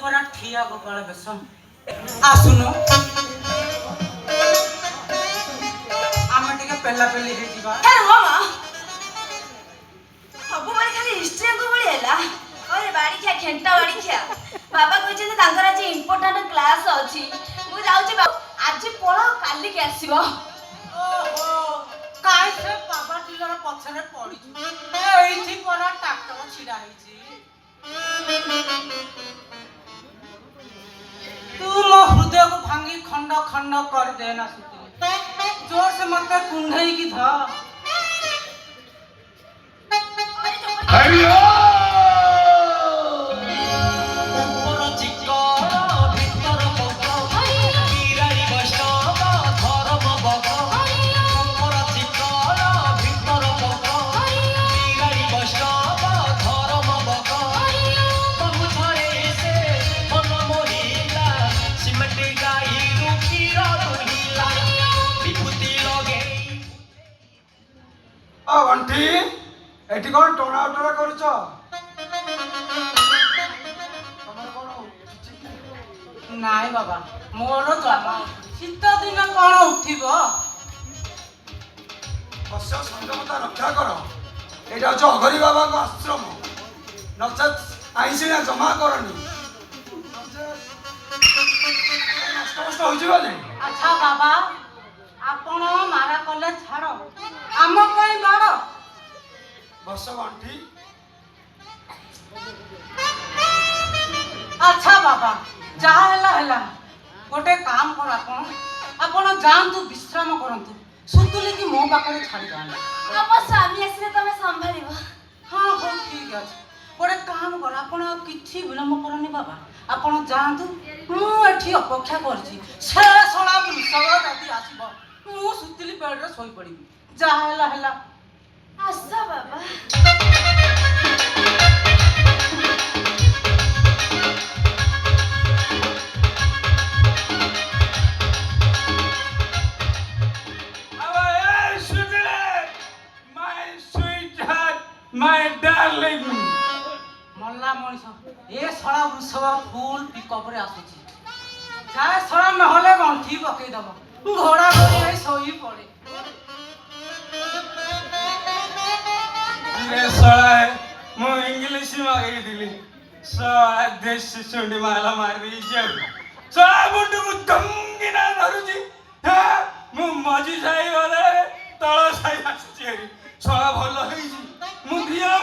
परा ठिया गोपाल बेस आसुनो आमे टिके पेला पेली हे जीवा अरे हो मां सब माने खाली हिस्ट्री को बळी हैला अरे बाड़ी क्या खेंटा बाड़ी क्या बाबा कहते थे तांकर आज इंपोर्टेंट क्लास अछि मु जाउची आज पळो काली के आसीबो ओहो काय से बाबा टिलर पछरे पड़ी एइथि परा ट्रैक्टर छिड़ा हिची तू मो हृदय को भांगी खंड खंड कर देना सुतले जोर से मत कुंढई की ध हरिओ आंटी एठी कोन टोना टोना करूछ तमर कोन नाई बाबा मोर जमा शीत दिन कोन उठिबो बस्य संयमता रक्षा कर एटा जो अघरी बाबा को आश्रम नचत आइसिना जमा करनी नष्ट नष्ट हो जिबा ने अच्छा बाबा आपण मारा कले छाड़ आम कई बड़ बस आंटी अच्छा बाबा जहा हैला गोटे काम कर आपण जानतु विश्राम करंतु सुतुली की मो पाखरे छाड़ी जाना हम स्वामी आसीले तमे संभालिबो हाँ हो ठीक আছে गोटे काम कर आपण किछि विलंब करनी बाबा आपण जानतु मु एठी अपेक्षा करछि से सळा सब राती आसीबो मु सुतुली बेड रे सोई पड़िबी जहा हैला आसा बाबा My darling मल्ला मनीष ए सड़ा वृषभ फूल पिकअप रे आसुची जाए सड़ा नहले गंठी पकई दब घोड़ा घोड़ी सोई पड़े रे सळा मु इंग्लिश मागे दिली सळा देश सुंडी माला मार दी जे सळा मुंडू को दंगिना धरुची हा मु मजी जाई गले तळ साई आसी सळा भलो हेई मु धिया